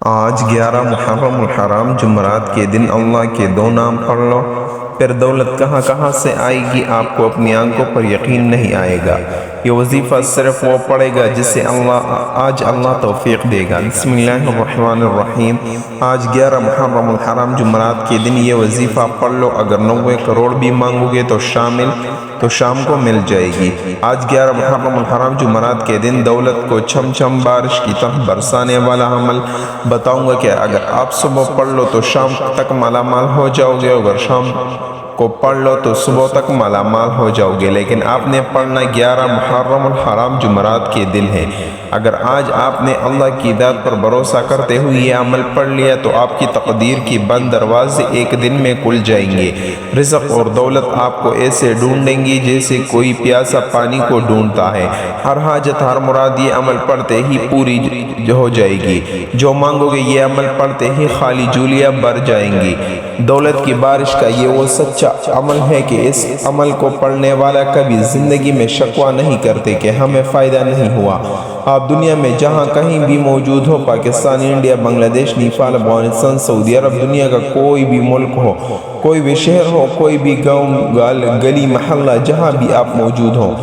آج 11 محرم الحرام جمعرات کے دن اللہ کے 2 نام پڑھ لو، پھر دولت کہاں کہاں سے آئے گی آپ کو اپنی آنکھوں پر یقین نہیں آئے گا۔ یہ وظیفہ صرف وہ پڑھے گا جسے آج اللہ توفیق دے گا۔ بسم اللہ الرحمن الرحیم۔ آج 11 محرم الحرام جمعرات کے دن یہ وظیفہ پڑھ لو، اگر 90 کروڑ بھی مانگو گے تو شام کو مل جائے گی۔ آج 11 محرم الحرام جمعرات کے دن دولت کو چھم چھم بارش کی طرح برسانے والا عمل بتاؤں گا کہ اگر آپ صبح پڑھ لو تو شام تک مالا مال ہو جاؤ گے، اگر شام کو پڑھ لو تو صبح تک مالا مال ہو جاؤ گے، لیکن آپ نے پڑھنا 11 محرم الحرام جمعرات کے دن ہے۔ اگر آج آپ نے اللہ کی ذات پر بھروسہ کرتے ہوئے یہ عمل پڑھ لیا تو آپ کی تقدیر کی بند دروازے ایک دن میں کھل جائیں گے۔ رزق اور دولت آپ کو ایسے ڈھونڈیں گی جیسے کوئی پیاسا پانی کو ڈھونڈتا ہے۔ ہر حاجت ہر مراد یہ عمل پڑھتے ہی پوری ہو جائے گی۔ جو مانگو گے یہ عمل پڑھتے ہی خالی جھولیاں بھر جائیں گی۔ دولت کی بارش کا یہ وہ سچا عمل ہے کہ اس عمل کو پڑھنے والا کبھی زندگی میں شکوہ نہیں کرتے کہ ہمیں فائدہ نہیں ہوا۔ آپ دنیا میں جہاں کہیں بھی موجود ہو، پاکستان، انڈیا، بنگلہ دیش، نیپال، افغانستان، سعودی عرب، دنیا کا کوئی بھی ملک ہو، کوئی بھی شہر ہو، کوئی بھی گاؤں، گلی، محلہ، جہاں بھی آپ موجود ہوں،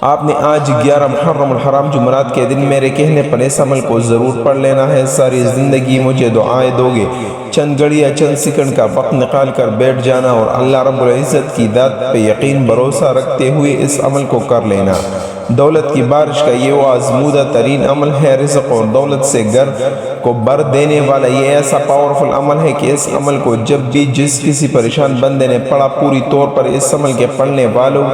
آپ نے آج 11 محرم الحرام جمعرات کے دن میرے کہنے پر اس عمل کو ضرور پڑھ لینا ہے۔ ساری زندگی مجھے دعائیں دو گے، چند گھڑیاں چند سیکنڈ کا وقت نکال کر بیٹھ جانا اور اللہ رب العزت کی ذات پہ یقین بھروسہ رکھتے ہوئے اس عمل کو کر لینا۔ دولت کی بارش کا یہ وہ آزمودہ ترین عمل ہے۔ رزق اور دولت سے گھر کو بھر دینے والا یہ ایسا پاورفل عمل ہے کہ اس عمل کو جب بھی جس کسی پریشان بندے نے پڑھا، پوری طور پر اس عمل کے پڑھنے والوں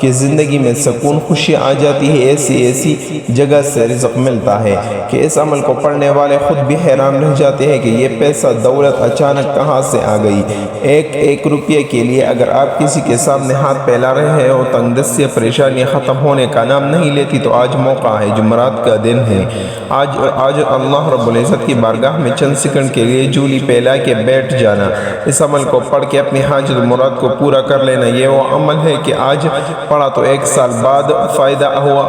کی زندگی میں سکون، خوشی آ جاتی ہے۔ ایسی جگہ سے رزق ملتا ہے کہ اس عمل کو پڑھنے والے خود بھی حیران رہ جاتے ہیں کہ یہ پیسہ دولت اچانک کہاں سے آ گئی۔ ایک روپیے کے لیے اگر آپ کسی کے سامنے ہاتھ پھیلا رہے ہو، تنگ دستی پریشانی ختم ہونے کا نام نہیں لیتی، تو آج موقع ہے، جمعرات کا دن ہے۔ آج اللہ رب العزت کی بارگاہ میں چند سیکنڈ کے لیے جھولی پھیلا کے بیٹھ جانا، اس عمل کو پڑھ کے اپنی حاجت مراد کو پورا کر لینا۔ یہ وہ عمل ہے کہ آج پڑھا تو 1 سال بعد فائدہ ہوا،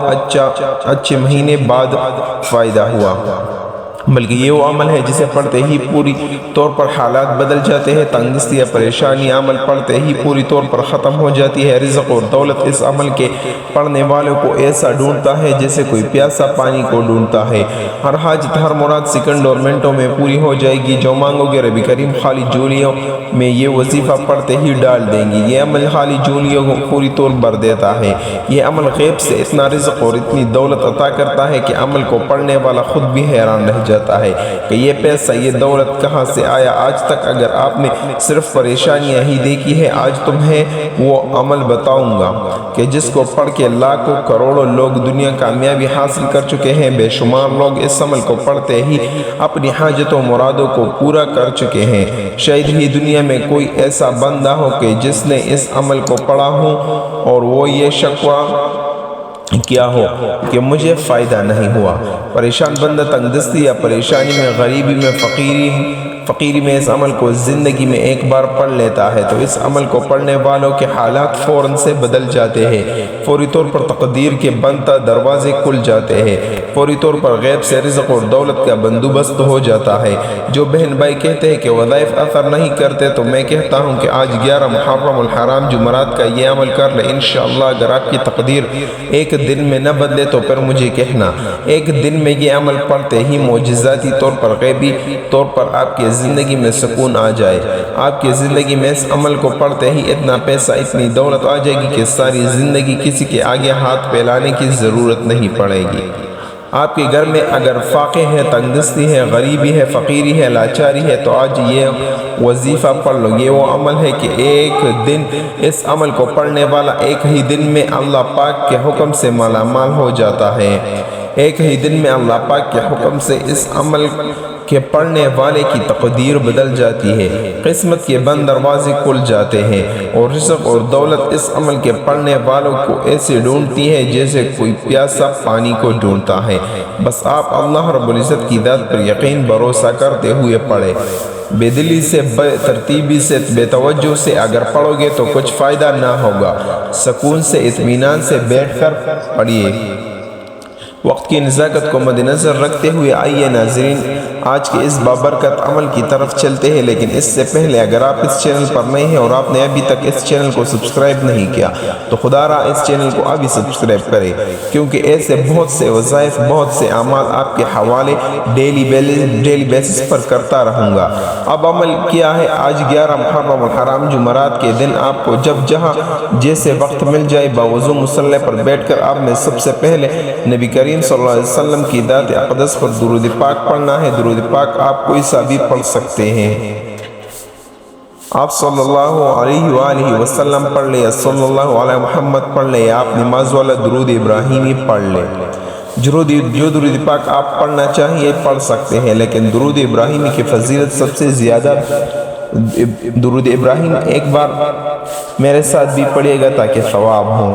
اچھے مہینے بعد فائدہ ہوا، بلکہ یہ وہ عمل ہے جسے پڑھتے ہی پوری طور پر حالات بدل جاتے ہیں۔ تنگ دستی یا پریشانی عمل پڑھتے ہی پوری طور پر ختم ہو جاتی ہے۔ رزق اور دولت اس عمل کے پڑھنے والوں کو ایسا ڈھونڈتا ہے جیسے کوئی پیاسا پانی کو ڈھونڈتا ہے۔ ہر حاجت ہر مراد سیکنڈ اور منٹوں میں پوری ہو جائے گی۔ جو مانگو گے رب کریم خالی جھولیوں میں یہ وظیفہ پڑھتے ہی ڈال دیں گی۔ یہ عمل خالی جھولیوں کو پوری طور بھر دیتا ہے۔ یہ عمل غیب سے اتنا رزق اور اتنی دولت عطا کرتا ہے کہ عمل کو پڑھنے والا خود بھی حیران رہ جاتا ہے کہ یہ پیسہ، یہ دولت کہاں سے آیا۔ آج تک اگر آپ نے صرف پریشانیاں ہی دیکھی ہے، آج تمہیں وہ عمل بتاؤں گا کہ جس کو پڑھ کے لاکھوں کروڑوں لوگ دنیا کامیابی حاصل کر چکے ہیں۔ بے شمار لوگ اس عمل کو پڑھتے ہی اپنی حاجتوں مرادوں کو پورا کر چکے ہیں۔ شاید ہی دنیا میں کوئی ایسا بندہ ہو کہ جس نے اس عمل کو پڑھا ہو اور وہ یہ شکوہ کیا ہو کہ مجھے فائدہ نہیں ہوا۔ پریشان بندہ تنگ دستی یا پریشانی میں، غریبی میں، فقیری میں اس عمل کو زندگی میں ایک بار پڑھ لیتا ہے تو اس عمل کو پڑھنے والوں کے حالات فوراً سے بدل جاتے ہیں۔ فوری طور پر تقدیر کے بندہ دروازے کھل جاتے ہیں۔ فوری طور پر غیب سے رزق اور دولت کا بندوبست ہو جاتا ہے۔ جو بہن بھائی کہتے ہیں کہ وظائف اثر نہیں کرتے، تو میں کہتا ہوں کہ آج 11 محرم الحرام جمعرات کا یہ عمل کر لیں۔ انشاءاللہ اگر آپ کی تقدیر ایک دن میں نہ بدلے تو پھر مجھے کہنا۔ ایک دن میں یہ عمل پڑھتے ہی معجزاتی طور پر، غیبی طور پر آپ کی زندگی میں سکون آ جائے۔ آپ کی زندگی میں اس عمل کو پڑھتے ہی اتنا پیسہ، اتنی دولت آ جائے گی کہ ساری زندگی کسی کے آگے ہاتھ پھیلانے کی ضرورت نہیں پڑے گی۔ آپ کے گھر میں اگر فاقے ہے، تنگ دستی ہے، غریبی ہے، فقیری ہے، لاچاری ہے، تو آج یہ وظیفہ پڑھ لو۔ یہ وہ عمل ہے کہ ایک دن اس عمل کو پڑھنے والا ایک ہی دن میں اللہ پاک کے حکم سے مالا مال ہو جاتا ہے۔ ایک ہی دن میں اللہ پاک کے حکم سے اس عمل کے پڑھنے والے کی تقدیر بدل جاتی ہے، قسمت کے بند دروازے کھل جاتے ہیں، اور رزق اور دولت اس عمل کے پڑھنے والوں کو ایسے ڈھونڈتی ہے جیسے کوئی پیاسا پانی کو ڈھونڈتا ہے۔ بس آپ اللہ رب العزت کی ذات پر یقین بھروسہ کرتے ہوئے پڑھیں۔ بے دلی سے، بے ترتیبی سے، بے توجہ سے اگر پڑھو گے تو کچھ فائدہ نہ ہوگا۔ سکون سے، اطمینان سے بیٹھ کر پڑھیے۔ وقت کی نزاکت کو مد نظر رکھتے ہوئے آئیے ناظرین آج کے اس بابرکت عمل کی طرف چلتے ہیں، لیکن اس سے پہلے اگر آپ اس چینل پر نئے ہیں اور آپ نے ابھی تک اس چینل کو سبسکرائب نہیں کیا تو خدا را اس چینل کو ابھی سبسکرائب کرے، کیونکہ ایسے بہت سے وظائف، بہت سے اعمال آپ کے حوالے ڈیلی بیسس پر کرتا رہوں گا۔ اب عمل کیا ہے، آج 11 محرم الحرام جمعرات کے دن آپ کو جب جہاں جیسے وقت مل جائے باوضو مصلی پر بیٹھ کر آپ نے سب سے پہلے نبی کریم صلی اللہ علیہ وسلم کی ذات اقدس پر درود پاک پڑھنا ہے۔ درود پاک آپ کوئی سا بھی پڑھ سکتے ہیں، آپ صلی اللہ علیہ وآلہ وسلم پڑھ لے یا صلی اللہ علیہ محمد پڑھ لے یا آپ نماز والا درود ابراہیمی پڑھ لے۔ جو درود پاک آپ پڑھنا چاہیے پڑھ سکتے ہیں، لیکن درود ابراہیمی کی فضیلت سب سے زیادہ۔ درود ابراہیم ایک بار میرے ساتھ بھی پڑھیے گا تاکہ ثواب ہو۔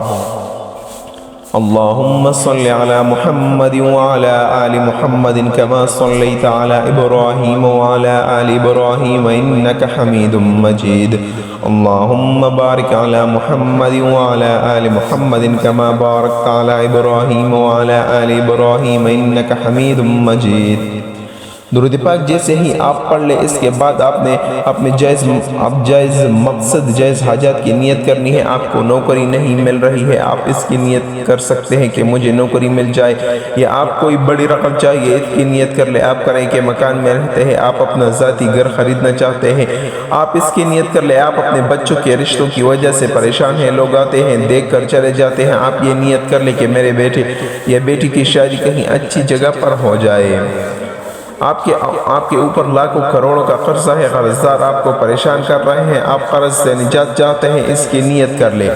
اللهم صل على محمد وعلى آل محمد كما صليت على إبراهيم وعلى آل إبراهيم إنك حميد مجيد اللهم بارك على محمد وعلى آل محمد كما باركت على إبراهيم وعلى آل إبراهيم إنك حميد مجيد۔ درود پاک جیسے ہی آپ پڑھ لے اس کے بعد آپ نے اپنے جائز مقصد، جائز حاجات کی نیت کرنی ہے۔ آپ کو نوکری نہیں مل رہی ہے، آپ اس کی نیت کر سکتے ہیں کہ مجھے نوکری مل جائے، یا آپ کوئی بڑی رقم چاہیے اس کی نیت کر لے۔ آپ کریں کہ مکان میں رہتے ہیں، آپ اپنا ذاتی گھر خریدنا چاہتے ہیں، آپ اس کی نیت کر لے۔ آپ اپنے بچوں کے رشتوں کی وجہ سے پریشان ہیں، لوگ آتے ہیں دیکھ کر چلے جاتے ہیں، آپ یہ نیت کر لے کہ میرے بیٹے یا بیٹی کی شادی کہیں اچھی جگہ پر ہو جائے۔ آپ کے اوپر لاکھوں کروڑوں کا قرضہ ہے، قرض دار آپ کو پریشان کر رہے ہیں، آپ قرض سے نجات چاہتے ہیں، اس کی نیت کر لے۔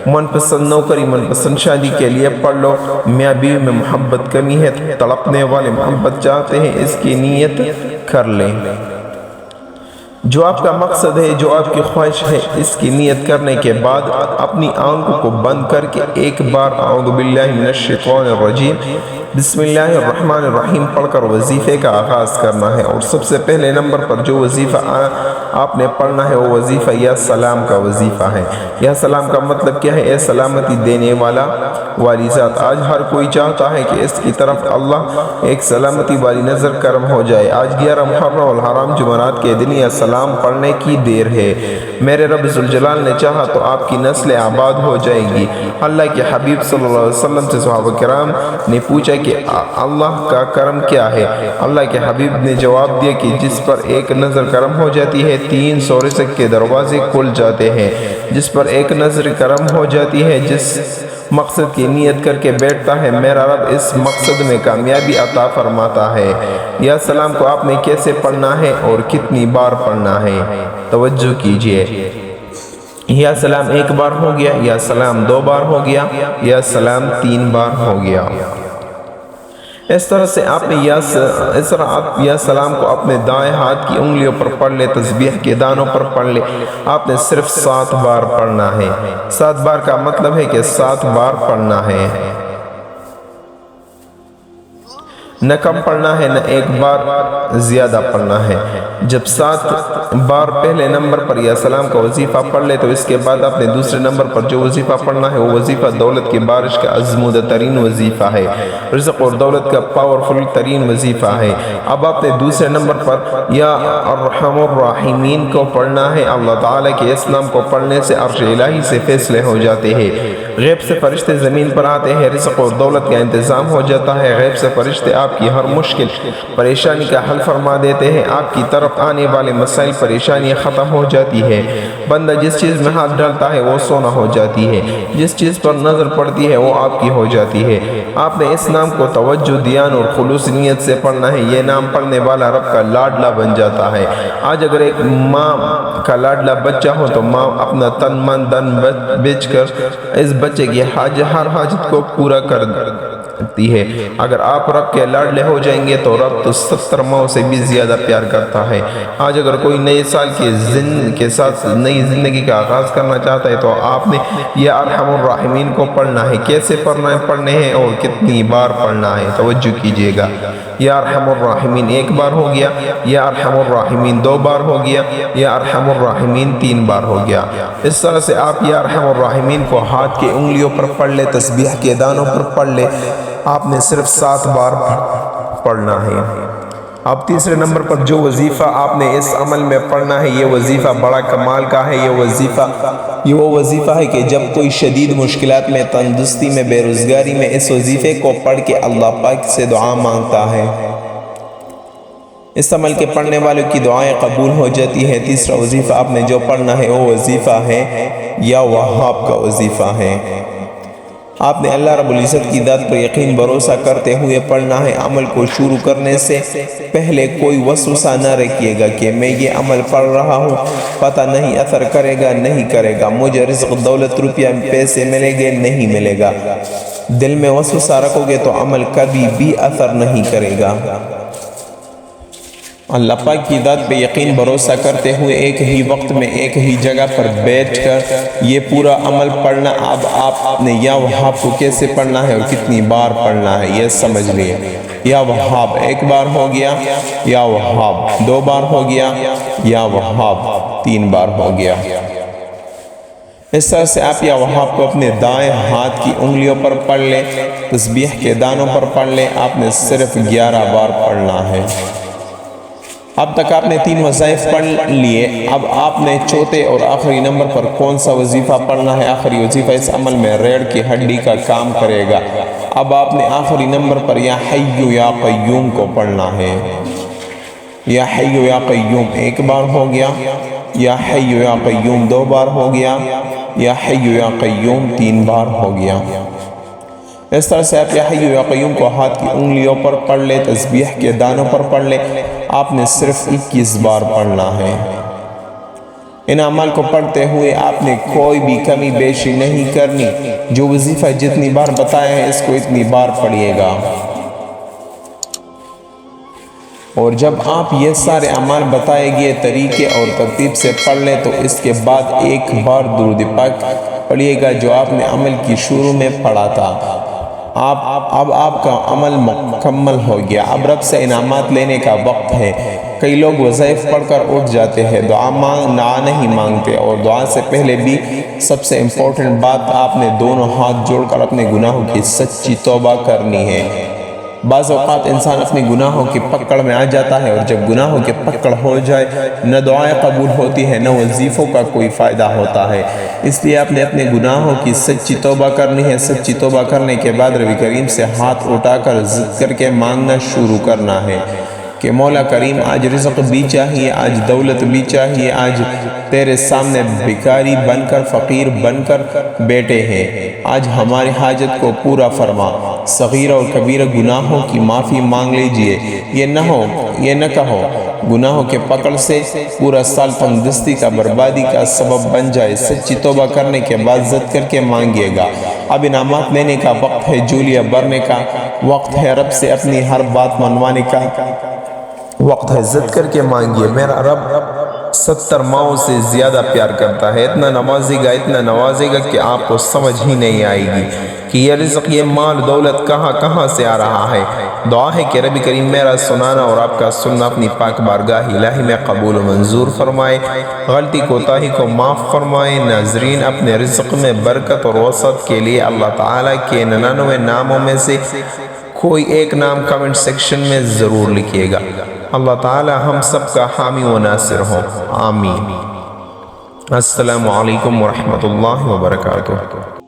من پسند نوکری، من پسند شادی کے لیے پڑھ لو۔ میاں بیوی میں محبت کمی ہے، تڑپنے والے محبت چاہتے ہیں، اس کی نیت کر لیں۔ جو آپ کا مقصد ہے، جو آپ کی خواہش ہے، اس کی نیت کرنے کے بعد اپنی آنکھوں کو بند کر کے ایک بار اعوذ باللہ من الشیطان الرجیم بسم اللہ الرحمن الرحیم پڑھ کر وظیفے کا آغاز کرنا ہے۔ اور سب سے پہلے نمبر پر جو وظیفہ آپ نے پڑھنا ہے وہ وظیفہ یا سلام کا وظیفہ ہے۔ یا سلام کا مطلب کیا ہے؟ اے سلامتی دینے والی ذات، آج ہر کوئی چاہتا ہے کہ اس کی طرف اللہ ایک سلامتی والی نظر کرم ہو جائے۔ آج 11 محرم الحرام جمعرات کے دن یا سلام پڑھنے کی دیر ہے۔ میرے رب ذوالجلال نے چاہا تو آپ کی نسل آباد ہو جائے گی۔ اللہ کے حبیب صلی اللہ علیہ وسلم سے صحابہ کرام نے پوچھا کہ اللہ کا کرم کیا ہے؟ اللہ کے حبیب نے جواب دیا کہ جس پر ایک نظر کرم ہو جاتی ہے 300 رزق کے دروازے کھل جاتے ہیں۔ جس پر ایک نظر کرم ہو جاتی ہے، جس مقصد کی نیت کر کے بیٹھتا ہے، میرا رب اس مقصد میں کامیابی عطا فرماتا ہے۔ یا سلام کو آپ نے کیسے پڑھنا ہے اور کتنی بار پڑھنا ہے؟ توجہ کیجئے۔ یا سلام ایک بار ہو گیا، یا سلام 2 بار ہو گیا، یا سلام 3 بار ہو گیا۔ اس طرح سے آپ نے یا سلام کو اپنے دائیں ہاتھ کی انگلیوں پر پڑھ لے، تسبیح کے دانوں پر پڑھ لے۔ آپ نے صرف 7 بار پڑھنا ہے۔ 7 بار کا مطلب ہے کہ 7 بار پڑھنا ہے، نہ کم پڑھنا ہے نہ ایک بار زیادہ پڑھنا ہے۔ جب 7 بار پہلے نمبر پر یا سلام کا وظیفہ پڑھ لے تو اس کے بعد آپ نے دوسرے نمبر پر جو وظیفہ پڑھنا ہے وہ وظیفہ دولت کی بارش کا ازمودہ ترین وظیفہ ہے، رزق اور دولت کا پاورفل ترین وظیفہ ہے۔ اب آپ نے دوسرے نمبر پر یا ارحم الراحمین کو پڑھنا ہے۔ اللہ تعالیٰ کے اسلام کو پڑھنے سے عرش الہی سے فیصلے ہو جاتے ہیں، غیب سے فرشتے زمین پر آتے ہیں، رزق اور دولت کا انتظام ہو جاتا ہے، غیب سے فرشتے آپ کی ہر مشکل پریشانی کا حل فرما دیتے ہیں، آپ کی طرف آنے والے مسائل پریشانیاں ختم ہو جاتی ہے۔ بندہ جس چیز میں ہاتھ ڈالتا ہے وہ سونا ہو جاتی ہے، جس چیز پر نظر پڑتی ہے وہ آپ کی ہو جاتی ہے۔ آپ نے اس نام کو توجہ، دھیان اور خلوص نیت سے پڑھنا ہے۔ یہ نام پڑھنے والا رب کا لاڈلا بن جاتا ہے۔ آج اگر ایک ماں کا لاڈلا بچہ ہو تو ماں اپنا تن من دن بیچ کر اس بچے کی ہر حاجت کو پورا کرتی ہے۔ اگر آپ رب کے لاڈلے ہو جائیں گے تو رب تو 70 ماؤں سے بھی زیادہ پیار کرتا ہے۔ آج اگر کوئی نئے سال کے ساتھ نئی زندگی کا آغاز کرنا چاہتا ہے تو آپ نے یا ارحم الراحمین کو پڑھنا ہے۔ کیسے پڑھنے ہیں اور کتنی بار پڑھنا ہے؟ توجہ کیجئے گا۔ یا ارحم الراحمین 1 بار ہو گیا، یا ارحم الراحمین 2 بار ہو گیا، یا ارحم الراحمین 3 بار ہو گیا۔ اس طرح سے آپ یا ارحم الراحمین کو ہاتھ کی انگلیوں پر پڑھ لے، تسبیح کے دانوں پر پڑھ لے، آپ نے صرف 7 بار پڑھنا ہے۔ اب تیسرے نمبر پر جو وظیفہ آپ نے اس عمل میں پڑھنا ہے، یہ وظیفہ بڑا کمال کا ہے۔ یہ وہ وظیفہ ہے کہ جب کوئی شدید مشکلات میں، تندرستی میں، بے روزگاری میں اس وظیفے کو پڑھ کے اللہ پاک سے دعا مانگتا ہے، اس عمل کے پڑھنے والوں کی دعائیں قبول ہو جاتی ہیں۔ تیسرا وظیفہ آپ نے جو پڑھنا ہے وہ وظیفہ ہے یا وہاب کا وظیفہ ہے۔ آپ نے اللہ رب العزت کی ذات پر یقین بھروسہ کرتے ہوئے پڑھنا ہے۔ عمل کو شروع کرنے سے پہلے کوئی وسوسہ نہ رکھیے گا کہ میں یہ عمل پڑھ رہا ہوں، پتہ نہیں اثر کرے گا نہیں کرے گا، مجھے رزق، دولت، روپیہ، پیسے ملے گے نہیں ملے گا۔ دل میں وسوسہ رکھو گے تو عمل کبھی بھی اثر نہیں کرے گا۔ اللہ پاک کی ذات پہ یقین بھروسہ کرتے ہوئے ایک ہی وقت میں ایک ہی جگہ پر بیٹھ کر یہ پورا عمل پڑھنا۔ اب آپ نے یا وہاب کو کیسے پڑھنا ہے اور کتنی بار پڑھنا ہے یہ سمجھ لیے۔ یا وہاب 1 بار ہو گیا، یا وہاب 2 بار ہو گیا، یا وہاب 3 بار ہو گیا۔ اس طرح سے آپ یا وہاب کو اپنے دائیں ہاتھ کی انگلیوں پر پڑھ لیں، تسبیح کے دانوں پر پڑھ لیں۔ آپ نے صرف 11 بار پڑھنا ہے۔ اب تک آپ نے 3 وظائف پڑھ لیے۔ اب آپ نے چوتھے اور آخری نمبر پر کون سا وظیفہ پڑھنا ہے؟ آخری وظیفہ اس عمل میں ریڑھ کی ہڈی کا کام کرے گا۔ اب آپ نے آخری نمبر پر یا حی یا قیوم کو پڑھنا ہے۔ یا حی یا قیوم 1 بار ہو گیا، یا حی یا قیوم 2 بار ہو گیا، یا حی یا قیوم 3 بار ہو گیا۔ اس طرح سے آپ یا حی یا قیوم کو ہاتھ کی انگلیوں پر پڑھ لے، تسبیح کے دانوں پر پڑھ لے۔ آپ نے صرف 21 بار پڑھنا ہے۔ ان اعمال کو پڑھتے ہوئے آپ نے کوئی بھی کمی بیشی نہیں کرنی۔ جو وظیفہ جتنی بار بتایا ہے اس کو اتنی بار پڑھیے گا۔ اور جب آپ یہ سارے اعمال بتائے گئے طریقے اور ترتیب سے پڑھ لیں تو اس کے بعد 1 بار درود پاک پڑھیے گا جو آپ نے عمل کی شروع میں پڑھا تھا۔ اب آپ کا عمل مکمل ہو گیا۔ اب رب سے انعامات لینے کا وقت ہے۔ کئی لوگ وظائف پڑھ کر اٹھ جاتے ہیں، دعا نہیں مانگتے، اور دعا سے پہلے بھی سب سے امپورٹنٹ بات، آپ نے دونوں ہاتھ جوڑ کر اپنے گناہوں کی سچی توبہ کرنی ہے۔ بعض اوقات انسان اپنے گناہوں کی پکڑ میں آ جاتا ہے، اور جب گناہوں کی پکڑ ہو جائے نہ دعائیں قبول ہوتی ہیں نہ وظیفوں کا کوئی فائدہ ہوتا ہے۔ اس لیے آپ نے اپنے گناہوں کی سچی توبہ کرنی ہے۔ سچی توبہ کرنے کے بعد رب کریم سے ہاتھ اٹھا کر ضد کر کے مانگنا شروع کرنا ہے کہ مولا کریم آج رزق بھی چاہیے، آج دولت بھی چاہیے، آج تیرے سامنے بھکاری بن کر، فقیر بن کر بیٹھے ہیں، آج ہماری حاجت کو پورا فرما۔ صغیر اور کبیر گناہوں کی معافی مانگ لیجئے۔ یہ نہ کہو گناہوں کے پکڑ سے پورا سال تندرستی کا، بربادی کا سبب بن جائے۔ سچی توبہ کرنے کے بعد ضد کر کے مانگیے گا۔ اب انعامات لینے کا وقت ہے، جولیاں بھرنے کا وقت ہے، رب سے اپنی ہر بات منوانے کا وقت ہے۔ ضد کر کے مانگیے۔ میرا رب 70 ماؤں سے زیادہ پیار کرتا ہے، اتنا نوازے گا کہ آپ کو سمجھ ہی نہیں آئے گی کہ یہ رزق، یہ مال دولت کہاں سے آ رہا ہے۔ دعا ہے کہ رب کریم میرا سنانا اور آپ کا سننا اپنی پاک بارگاہ الہی میں قبول و منظور فرمائے، غلطی کوتاہی کو معاف فرمائے۔ ناظرین، اپنے رزق میں برکت اور وسعت کے لیے اللہ تعالیٰ کے 99 ناموں میں سے کوئی ایک نام کمنٹ سیکشن میں ضرور لکھیے گا۔ اللہ تعالیٰ ہم سب کا حامی و ناصر ہو، آمین۔ السلام علیکم ورحمۃ اللہ وبرکاتہ۔